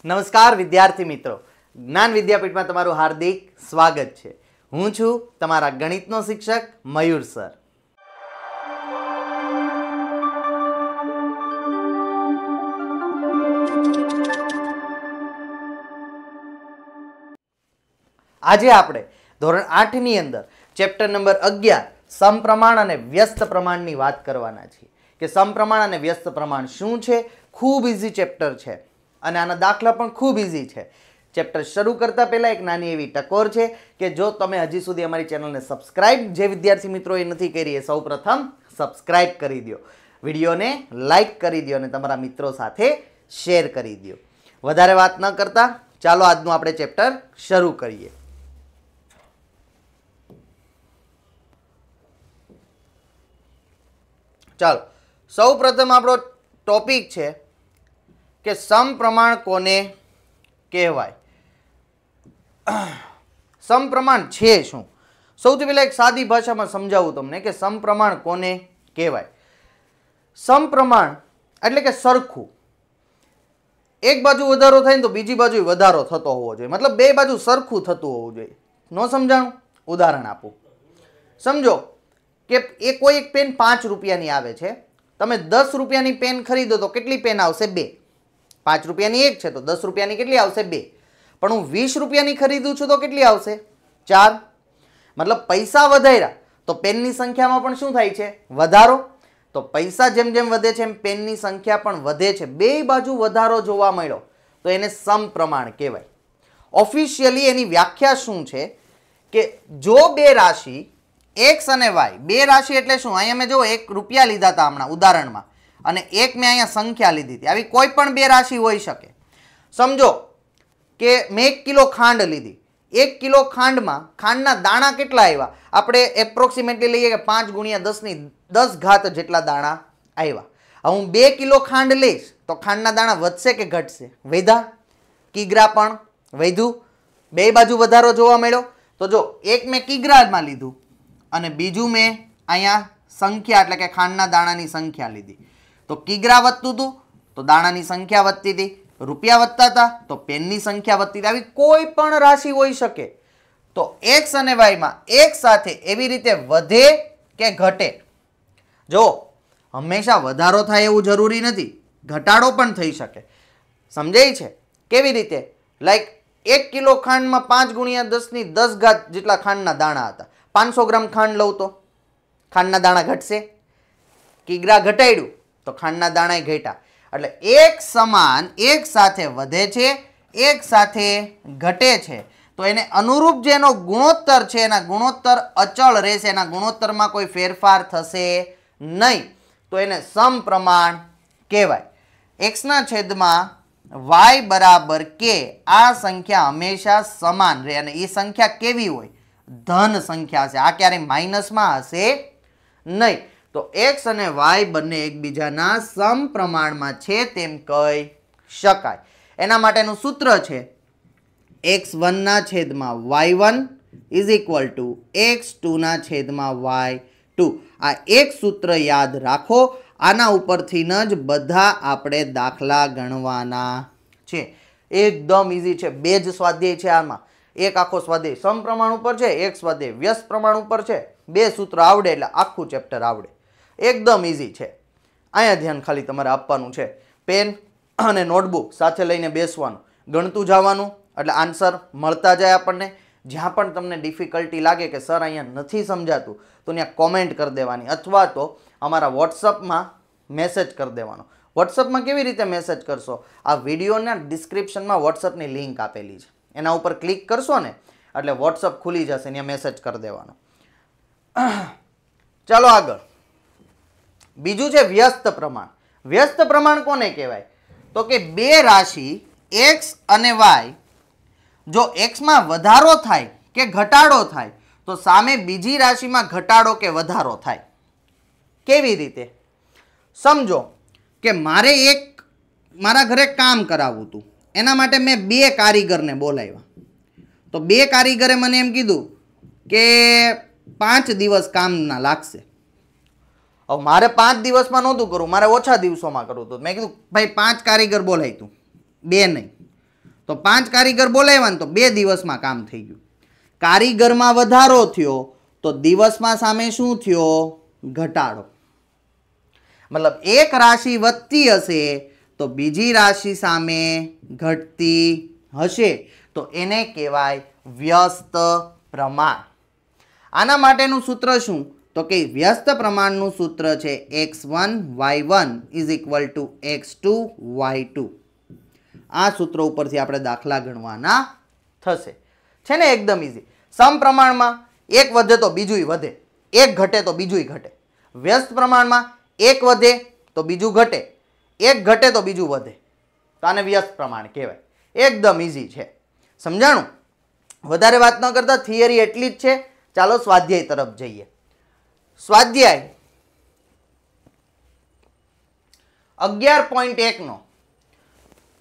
નમસ્કાર વિદ્યાર્થી મિત્રો, જ્ઞાન વિદ્યાપીઠમાં તમારું હાર્દિક સ્વાગત છે. હું છું તમારા ગણિતનો શિક્ષક મયુર સર. આજે આપણે ધોરણ 8 ની અંદર ચેપ્ટર નંબર 11 સમપ્રમાણ અને વ્યસ્ત પ્રમાણની વાત કરવાના છીએ કે સમપ્રમાણ અને વ્યસ્ત પ્રમાણ શું છે. ખૂબ ઇઝી ચેપ્ટર છે અને આના દાખલા પણ ખૂબ ઇઝી છે. ચેપ્ટર શરૂ કરતા પહેલા એક નાની એવી ટકોર છે કે જો તમે હજી સુધી અમારી ચેનલને સબસ્ક્રાઇબ જે વિદ્યાર્થી મિત્રોએ નથી કરી એ સૌપ્રથમ સબસ્ક્રાઇબ કરી દો, વિડીયોને લાઈક કરી દો અને તમારા મિત્રો સાથે શેર કરી દો. વધારે વાત ન કરતા ચાલો આજનું આપણે ચેપ્ટર શરૂ કરીએ. ચાલો, સૌ પ્રથમ આપણો ટોપિક છે કે સમપ્રમાણ કોને કહેવાય. સમપ્રમાણ છે શું? સૌથી પહેલા એક સાદી ભાષામાં સમજાવું તમને કે સમપ્રમાણ કોને કહેવાય. સમપ્રમાણ એટલે કે સરખું. એક બાજુ વધારો થાય ને તો બીજી બાજુ વધારો થતો હોવો જોઈએ, મતલબ બે બાજુ સરખું થતું હોવું જોઈએ. ન સમજાણું? ઉદાહરણ આપું. સમજો કે એ કોઈ એક પેન 5 રૂપિયાની આવે છે, તમે 10 રૂપિયાની પેન ખરીદો તો કેટલી પેન આવશે? 2. 5 રૂપિયાની એક છે તો 10 રૂપિયાની કેટલી આવશે? 2. પણ હું 20 રૂપિયાની ખરીદું છું તો કેટલી આવશે? 4. મતલબ પૈસા વધાર્યા તો પેનની સંખ્યામાં પણ શું થાય છે? વધારો. તો પૈસા જેમ જેમ વધે છે એમ પેનની સંખ્યા પણ વધે છે, બે બાજુ વધારો જોવા મળ્યો તો એને સમપ્રમાણ કહેવાય. ઓફિશિયલી એની વ્યાખ્યા શું છે કે જો બે રાશિ એક્સ અને વાય, બે રાશિ એટલે શું? અહીંયા મેં જો 1 રૂપિયા લીધા હતા હમણાં ઉદાહરણમાં અને એક મેં અહીંયા સંખ્યા લીધી હતી. આવી કોઈ પણ બે રાશિ હોઈ શકે. સમજો કે મેં 1 કિલો ખાંડ લીધી. 1 કિલો ખાંડમાં ખાંડના દાણા કેટલા આવ્યા? આપણે એપ્રોક્સિમેટલી લઈએ કે 5 ગુણ્યા 10 ઘાત જેટલા દાણા આવ્યા. હવે હું 2 કિલો ખાંડ લઈશ તો ખાંડના દાણા વધશે કે ઘટશે? વધ્યા. કિગ્રા પણ વધ્યું, બે બાજુ વધારો જોવા મળ્યો. તો જો એક મેં કિગ્રામાં લીધું અને બીજું મેં અહીંયા સંખ્યા એટલે કે ખાંડના દાણાની સંખ્યા લીધી તો કિગ્રા વધતું હતું તો દાણાની સંખ્યા વધતી હતી, રૂપિયા વધતા હતા તો પેનની સંખ્યા વધતી હતી. આવી કોઈ પણ રાશિ હોઈ શકે. તો એક્સ અને વાયમાં એક સાથે એવી રીતે વધે કે ઘટે. જો હંમેશા વધારો થાય એવું જરૂરી નથી, ઘટાડો પણ થઈ શકે. સમજાય છે? કેવી રીતે? લાઈક 1 કિલો ખાંડમાં 5 ગુણ્યા 10 ઘાત જેટલા ખાંડના દાણા હતા. 500 ગ્રામ ખાંડ લઉં તો ખાંડના દાણા ઘટશે. કિગ્રા ઘટાડ્યું તો ખાંડના દાણા ઘટ્યા. એટલે એક સમાન એક સાથે વધે છે, એક સાથે ઘટે છે તો એને અનુરૂપ જેનો ગુણોત્તર છે એના ગુણોત્તર અચળ રહેશે, એના ગુણોત્તરમાં કોઈ ફેરફાર થશે નહીં તો એને સમપ્રમાણ કહેવાય. એક્સના છેદમાં વાય બરાબર કે આ સંખ્યા હંમેશા સમાન રહે અને એ સંખ્યા કેવી હોય? ધન સંખ્યા હશે. આ ક્યારેય માઇનસમાં હશે નહીં. તો એક્સ અને વાય બંને એકબીજાના સમપ્રમાણમાં છે તેમ કહી શકાય. એના માટેનું સૂત્ર છે x1 ના છેદમાં y1 is equal to x2 ના છેદમાં y2. આ એક સૂત્ર યાદ રાખો. આના ઉપરથી જ બધા આપણે દાખલા ગણવાના છે. એકદમ ઇઝી છે. બે જ સ્વાધ્યાય છે આમાં. એક આખો સ્વાધ્યાય સમપ્રમાણ ઉપર છે, એક સ્વાધ્યાય વ્યસ્ત પ્રમાણ ઉપર છે. બે સૂત્ર આવડે એટલે આખું ચેપ્ટર આવડે. એકદમ ઇઝી છે. અહીંયા ધ્યાન ખાલી તમારે આપવાનું છે. પેન અને નોટબુક સાથે લઈને બેસવાનું, ગણતું જવાનું એટલે આન્સર મળતા જાય આપણને. જ્યાં પણ તમને ડિફિકલ્ટી લાગે કે સર અહીંયા નથી સમજાતું તો ત્યાં કોમેન્ટ કરી દેવાની અથવા તો અમારા વોટ્સઅપમાં મેસેજ કરી દેવાનો. વોટ્સઅપમાં કેવી રીતે મેસેજ કરશો? આ વિડીયોના ડિસ્ક્રિપ્શનમાં વોટ્સઅપની લિંક આપેલી છે, એના ઉપર ક્લિક કરશો ને એટલે વોટ્સઅપ ખુલી જશે, ત્યાં મેસેજ કરી દેવાનો. ચાલો આગળ. બીજું છે વ્યસ્ત પ્રમાણ. વ્યસ્ત પ્રમાણ કોને કહેવાય? તો કે બે રાશિ એક્સ અને વાય જો એક્સમાં વધારો થાય કે ઘટાડો થાય તો સામે બીજી રાશિમાં ઘટાડો કે વધારો થાય. કેવી રીતે? સમજો કે મારા ઘરે કામ કરાવવું હતું, એના માટે મેં 2 કારીગરને બોલાવ્યા. તો 2 કારીગરે મને એમ કીધું કે 5 દિવસ કામના લાગશે. હવે મારે 5 દિવસમાં નહોતું કરવું, મારે ઓછા દિવસોમાં કરવું હતું. મેં કીધું ભાઈ 5 કારીગર બોલાય તું, 2 નહીં. તો 5 કારીગર બોલાવ્યા ને તો 2 દિવસમાં કામ થઈ ગયું. કારીગરમાં વધારો થયો તો દિવસમાં સામે શું થયો? ઘટાડો. મતલબ એક રાશિ વધતી હશે તો બીજી રાશિ સામે ઘટતી હશે, તો એને કહેવાય વ્યસ્ત પ્રમાણ. આના માટેનું સૂત્ર શું? તો કે વ્યસ્ત પ્રમાણનું સૂત્ર છે x1 y1 = x2 y2. આ સૂત્ર ઉપરથી આપણે દાખલા ગણવાના થશે. છે ને એકદમ ઈઝી. સમપ્રમાણમાં એક વધે તો બીજું વધે, એક ઘટે તો બીજું ઘટે. વ્યસ્ત પ્રમાણમાં એક વધે તો બીજું ઘટે, એક ઘટે તો બીજું વધે. તો આને વ્યસ્ત પ્રમાણ કહેવાય. એકદમ ઈઝી છે. સમજાણું? વધારે વાત ન કરતા થિયરી એટલી જ છે. ચાલો સ્વાધ્યાય તરફ જઈએ. સ્વાધ્યાય 11.1 નો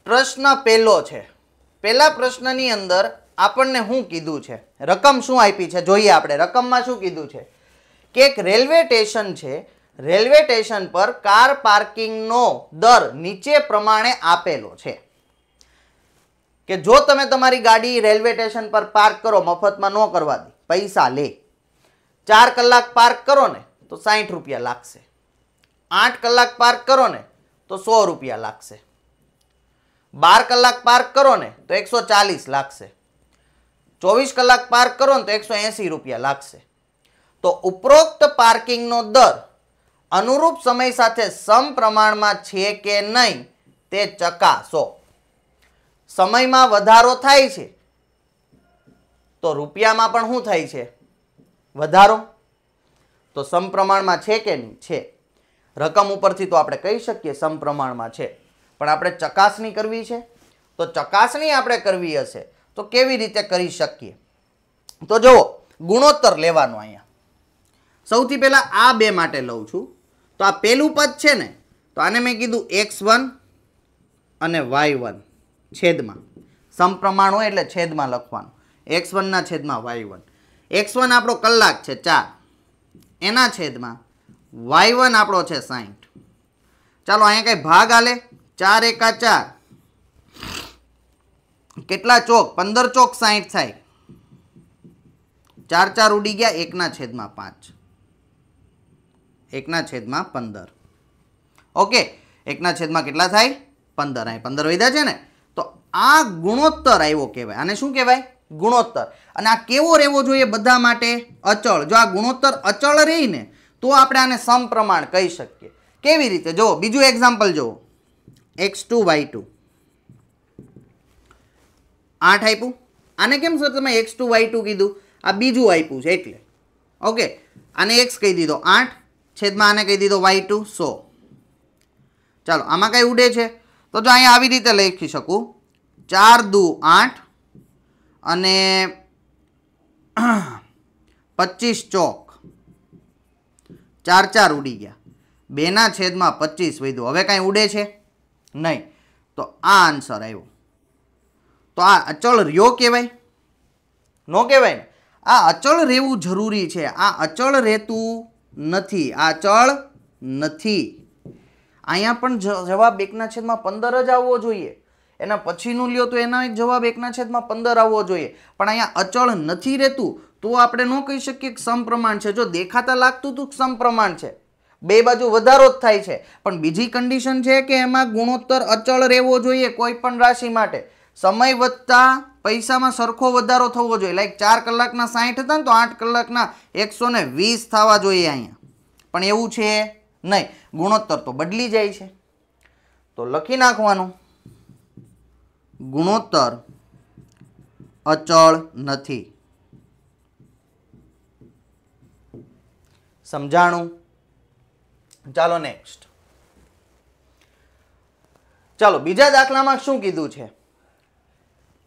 પ્રશ્ન પહેલો છે. પહેલા પ્રશ્નની અંદર આપણને શું કીધું છે? રકમ શું આપી છે જોઈએ આપણે. રકમમાં શું કીધું છે કે એક રેલવે સ્ટેશન છે, રેલવે સ્ટેશન પર કાર પાર્કિંગનો દર નીચે પ્રમાણે આપેલો છે કે જો તમે તમારી ગાડી રેલવે સ્ટેશન પર પાર્ક કરો, મફતમાં ન કરવા દે, પૈસા લે. 4 કલાક પાર્ક કરો ને તો 60 રૂપિયા લાગશે. 8 કલાક પાર્ક કરો ને તો 100 રૂપિયા લાગશે. 12 કલાક પાર્ક કરો ને તો 140 લાગશે. 24 કલાક પાર્ક કરો ને તો 180 રૂપિયા લાગશે. તો ઉપરોક્ત પાર્કિંગનો દર અનુરૂપ સમય સાથે સમપ્રમાણમાં છે કે નહીં તે ચકાસો. સમયમાં વધારો થાય છે તો રૂપિયામાં પણ શું થાય છે? વધારો. તો સમપ્રમાણમાં છે કે નહીં? છે. રકમ ઉપરથી તો આપણે કહી શકીએ સમપ્રમાણમાં છે, પણ આપણે ચકાસણી કરવી છે. તો ચકાસણી આપણે કરવી હશે તો કેવી રીતે કરી શકીએ? તો જુઓ, ગુણોત્તર લેવાનો. અહીંયા સૌથી પહેલા આ બે માટે લઉં છું. તો આ પહેલું પદ છે ને, તો આને મેં કીધું x1 અને y1 છેદમાં. સમપ્રમાણ હોય એટલે છેદમાં લખવાનું. x1 ના છેદમાં y1. x1 આપણો કલાક છે 4, એના છેદમાં y1 આપણો છે 60. ચાલો અહીંયા કઈ ભાગ આલે. 4 એકા 4, કેટલા ચોક? 15 ચોક 60 થાય. 4 4 ઉડી ગયા. 1 ના છેદમાં 5, 1 ના છેદમાં 15. ઓકે, 1 ના છેદમાં કેટલા થાય? 15. અહીં 15 વધ્યા છે ને. તો આ ગુણોત્તર આવ્યો કહેવાય. આને શું કહેવાય? ગુણોત્તર. અને આ કેવો રહેવો જોઈએ? બધા માટે અચળ. જો આ ગુણોત્તર અચળ રહી ને તો આપણે આને સમપ્રમાણ કહી શકીએ. કેવી રીતે? જુઓ, બીજું એક્ઝામ્પલ જુઓ. x2 y2 8 આપ્યું. આને કેમ સર તમે x2 y2 કીધું? આ બીજું આપ્યું છે એટલે. ઓકે, આને x કહી દીધો 8, છેદમાં આને કહી દીધો y2 100. ચાલો, આમાં કઈ ઉડે છે? તો જો અહીંયા આવી રીતે લખી શકું 4 દુ 8 અને 25 ચોક 4 4 ઉડી ગયા. 2 ના છેદમાં 25 વધ્યું. હવે કાંઈ ઉડે છે નહીં. તો આ આન્સર આવ્યો. તો આ અચળ રહ્યો કહેવાય? નો કહેવાય ને. આ અચળ રહેવું જરૂરી છે. આ અચળ રહેતું નથી. આ અચળ નથી. અહીંયા પણ જવાબ 1/15 જ આવવો જોઈએ. એના પછીનું લ્યો તો એના જવાબ 1/15 આવવો જોઈએ. પણ અહીંયા અચળ નથી રહેતું તો આપણે ન કહી શકીએ કે સમપ્રમાણ છે. જો દેખાતા લાગતું હતું સમપ્રમાણ છે, બે બાજુ વધારો જ થાય છે, પણ બીજી કન્ડિશન છે કે એમાં ગુણોત્તર અચળ રહેવો જોઈએ કોઈ પણ રાશિ માટે. સમય વધતા પૈસામાં સરખો વધારો થવો જોઈએ. લાઈક 4 કલાકના 60 હતા ને તો 8 કલાકના 120 થવા જોઈએ અહીંયા. પણ એવું છે નહીં. ગુણોત્તર તો બદલી જાય છે. તો લખી નાખવાનું ગુણોત્તર અચળ નથી. સમજાણું? ચાલો નેક્સ્ટ. ચાલો બીજા દાખલામાં શું કીધું છે?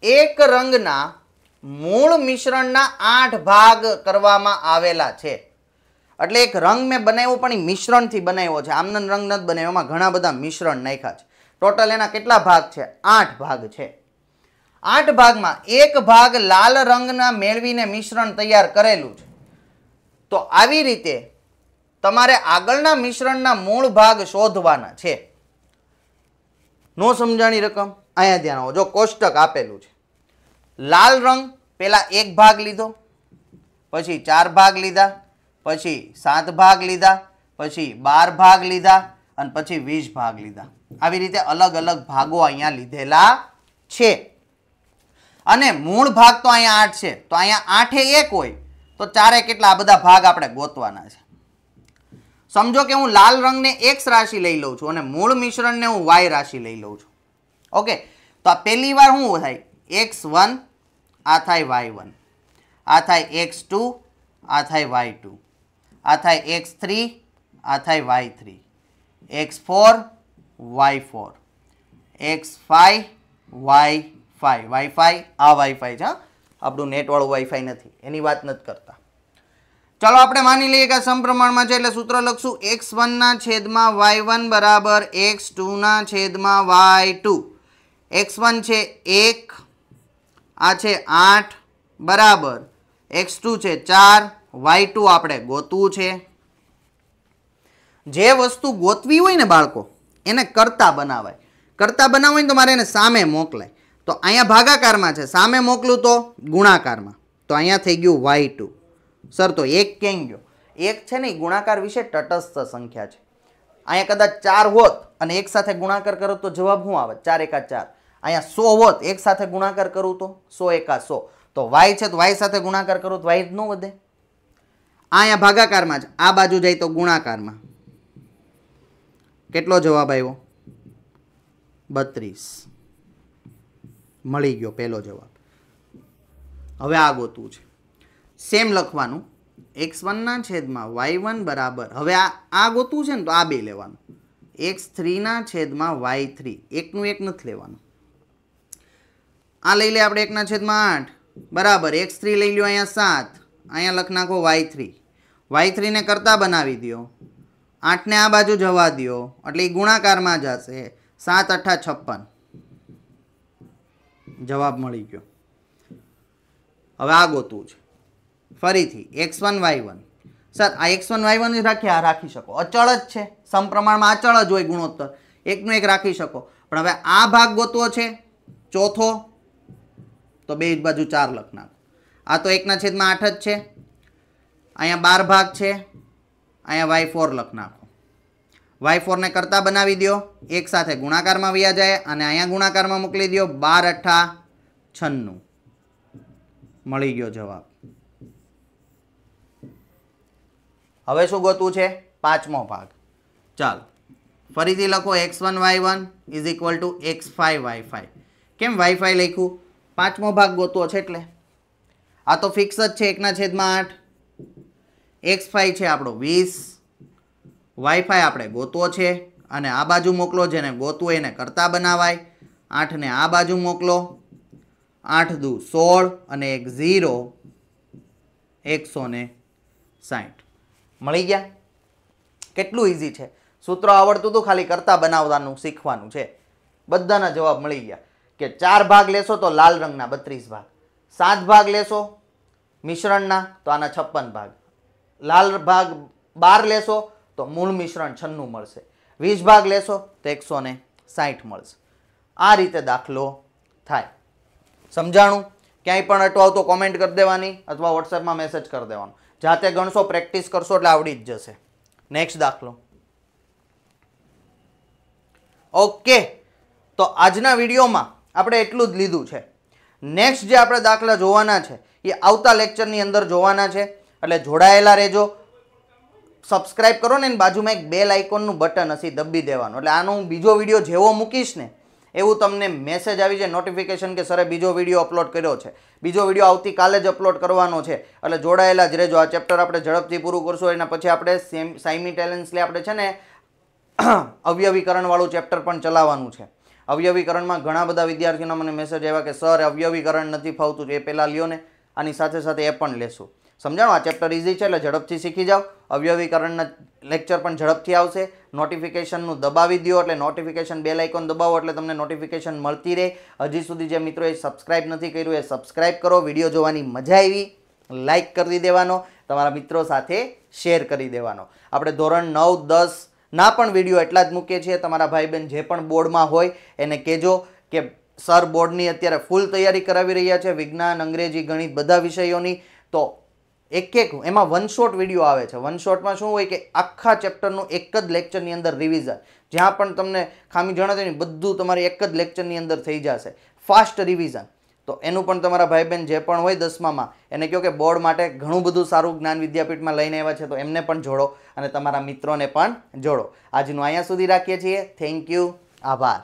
એક રંગના મૂળ મિશ્રણના 8 ભાગ કરવામાં આવેલા છે. એટલે એક રંગ મેં બનાવ્યો પણ એ મિશ્રણથી બનાવ્યો છે. આમને રંગ નથી બનાવ્યો. એમાં ઘણા બધા મિશ્રણ નાખ્યા છે. ટોટલ એના કેટલા ભાગ છે? 8 ભાગ છે. 8 ભાગમાં એક ભાગ લાલ રંગના મેળવીને મિશ્રણ તૈયાર કરેલું છે. તો આવી રીતે તમારે આગળના મિશ્રણના મૂળ ભાગ શોધવાના છે. નો સમજાણી રકમ? અહીંયા ધ્યાન આવો, જો કોષ્ટક આપેલું છે, લાલ રંગ પેલા 1 ભાગ લીધો, પછી 4 ભાગ લીધા, પછી 7 ભાગ લીધા, પછી 12 ભાગ લીધા અને પછી 20 ભાગ લીધા. આવી રીતે અલગ અલગ ભાગો અહીંયા લીધેલા છે. અને મૂળ ભાગ તો અહીંયા 8 છે, તો અહીંયા 8 એ 1 હોય તો 4 એ કેટલા? આ બધા ભાગ આપણે ગોતવાના છે. સમજો કે હું લાલ રંગને x રાશિ લઈ લઉં છું અને મૂળ મિશ્રણને હું y રાશિ લઈ લઉં છું. ઓકે, તો આ પહેલી વાર શું થાય? x1 આ થાય y1, આ થાય x2 આ થાય y2, આ થાય x3 આ થાય y3, x4 y4, x5 y5. Wifi આ વાઈફાઈ છે, આપણું નેટવાળું વાઈફાઈ નથી, એની વાત નથી કરતા. ચાલો આપણે માની લઈએ કે આ સમપ્રમાણમાં છે, એટલે સૂત્ર લખશું x1 ના છેદમાં y1 બરાબર x2 ના છેદમાં y2. x1 છે 1, આ છે 8 બરાબર x2 છે 4, y2 આપણે ગોતવું છે. જે વસ્તુ ગોતવી હોય ને બાળકો, એને કરતા બનાવાય. કરતા બનાવવું હોય તો મારે એને સામે મોકલાય. તો અહીંયા ભાગાકારમાં છે, સામે મોકલું તો ગુણાકારમાં. તો અહીંયા થઈ ગયું y2. સર તો 1 કેમ ગયો? 1 છે ને ગુણાકાર વિશે તટસ્થ સંખ્યા છે. અહીંયા કદાચ 4 હોત અને એક સાથે ગુણાકાર કરો તો જવાબ શું આવે? 4 એકા 4. અહીંયા 100 હોત, એક સાથે ગુણાકાર કરું તો 100 એકા 100. તો y છે તો y સાથે ગુણાકાર કરું તો y જ ન વધે. અહીંયા ભાગાકારમાં છે, આ બાજુ જાય તો ગુણાકારમાં. કેટલો જવાબ આવ્યો? 32. મળી ગયો પહેલો જવાબ. હવે આ ગોતવું છે, સેમ લખવાનું x1 ના છેદમાં y1 બરાબર, હવે આ ગોતવું છે ને તો આ બે લેવાનું, x3 ના છેદમાં y3. એકનું એક નથી લેવાનું. આ લઈ લે આપણે 1 ના છેદમાં 8 બરાબર x3 લઈ લ્યો અહીંયા 7, અહીંયા લખ નાખો y3. y3 ને કરતા બનાવી દો, 8 ને આ બાજુ જવા દો એટલે એ ગુણાકારમાં જશે. 7 8 56 જવાબ મળી ગયો. હવે આ ગોતવું છે ફરીથી x1 y1. સર આ x1 y1 જ રાખીએ, આ રાખી શકો, અચળ જ છે, સમપ્રમાણમાં અચળ જ હોય ગુણોત્તર, એકનું એક રાખી શકો. પણ હવે આ ભાગ ગોતવો છે ચોથો, તો બે બાજુ 4 લખ નાખો. આ તો 1 ના છેદમાં 8 જ છે, અહીંયા 12 ભાગ છે, અહીંયા y4 લખ નાખો. y4 ને કરતા બનાવી દો, એક સાથે ગુણાકારમાં વ્યા જાય અને અહીંયા ગુણાકારમાં મોકલી દો. 12 8 96 મળી ગયો જવાબ. હવે શું ગોતવું છે? પાંચમો ભાગ. ચાલો ફરીથી લખો x1 y1 is equal to x5 y5. કેમ y5 લખ્યું? પાંચમો ભાગ ગોતવો છે એટલે. આ તો ફિક્સ જ છે, 1 ના છેદમાં 8. x5 છે આપણો 20, y5 આપણે ગોતવો છે અને આ બાજુ મોકલો, જેને ગોતવું એને કરતા બનાવાય. 8 ને આ બાજુ મોકલો, 8 દુ 16 અને 1 0, 160 મળી ગયા. કેટલું ઇઝી છે, સૂત્ર આવડતું હતું, ખાલી કરતા બનાવવાનું શીખવાનું છે. બધાના જવાબ મળી ગયા. કે 4 ભાગ લેશો તો લાલ રંગના 32 ભાગ, 7 ભાગ લેશો મિશ્રણના તો આના 56 ભાગ, લાલ ભાગ 12 લેશો તો મૂળ મિશ્રણ 96 મળશે, 20 ભાગ લેશો તો 160 મળશે. આ રીતે દાખલો થાય. સમજાણું? ક્યાંય પણ અટવાવ તો કોમેન્ટ કરી દેવાની અથવા વોટ્સએપમાં મેસેજ કરી દેવાનો. જાતે ગણશો, પ્રેક્ટિસ કરશો એટલે આવડી જ જશે. નેક્સ્ટ દાખલો. ઓકે, તો આજના વિડીયોમાં આપણે એટલું જ લીધું છે. નેક્સ્ટ જે આપણે દાખલા જોવાના છે એ આવતા લેક્ચરની અંદર જોવાના છે, એટલે જોડાયેલા રહેજો. સબસ્ક્રાઇબ કરો ને, એની બાજુમાં એક બેલ આઇકોનનું બટન હશે, દબી દેવાનું, એટલે આનો હું બીજો વિડીયો જેવો મૂકીશ ને એવું તમને મેસેજ આવી જાય, નોટિફિકેશન કે સરે બીજો વિડીયો અપલોડ કર્યો છે. બીજો વિડીયો આવતીકાલે જ અપલોડ કરવાનો છે, એટલે જોડાયેલા જ રહેજો. આ ચેપ્ટર આપણે ઝડપથી પૂરું કરશું, એના પછી આપણે સાઇમિલ્ટેનિયસલી આપણે છે ને અવયવીકરણવાળું ચેપ્ટર પણ ચલાવવાનું છે. અવયવીકરણમાં ઘણા બધા વિદ્યાર્થીઓના મને મેસેજ આવ્યા કે સર અવયવીકરણ નથી ફાવતું, એ પહેલાં લ્યો ને, આની સાથે સાથે એ પણ લેશું. સમજાણો? આ ચેપ્ટર ઇઝી છે એટલે ઝડપથી શીખી જાઓ. અવયવીકરણના લેક્ચર પણ ઝડપથી આવશે. નોટિફિકેશનનું દબાવી દો, એટલે નોટિફિકેશન બેલ આઇકોન દબાવો એટલે તમને નોટિફિકેશન મળતી રહે. હજી સુધી જે મિત્રોએ સબસ્ક્રાઇબ નથી કર્યું એ સબસ્ક્રાઇબ કરો. વિડીયો જોવાની મજા આવી, લાઇક કરી દેવાનો, તમારા મિત્રો સાથે શેર કરી દેવાનો. આપણે ધોરણ 9 10 ના પણ વિડીયો એટલા જ મૂકીએ છીએ. તમારા ભાઈ બહેન જે પણ બોર્ડમાં હોય એને કહેજો કે સર બોર્ડની અત્યારે ફૂલ તૈયારી કરાવી રહ્યા છે, વિજ્ઞાન, અંગ્રેજી, ગણિત બધા વિષયોની. તો એક એમાં વન શોટ વિડીયો આવે છે. વન શોટમાં શું હોય કે આખા ચેપ્ટરનું એક જ લેક્ચરની અંદર રિવિઝન, જ્યાં પણ તમને ખામી જણાતી ને બધું તમારે એક જ લેક્ચરની અંદર થઈ જશે, ફાસ્ટ રિવિઝન. તો એનું પણ તમારા ભાઈ બહેન જે પણ હોય 10મામાં એને કહો કે બોર્ડ માટે ઘણું બધું સારું જ્ઞાન વિદ્યાપીઠમાં લઈને આવ્યા છે, તો એમને પણ જોડો અને તમારા મિત્રોને પણ જોડો. આજનું અહીંયા સુધી રાખીએ છીએ. થેન્ક યુ, આભાર.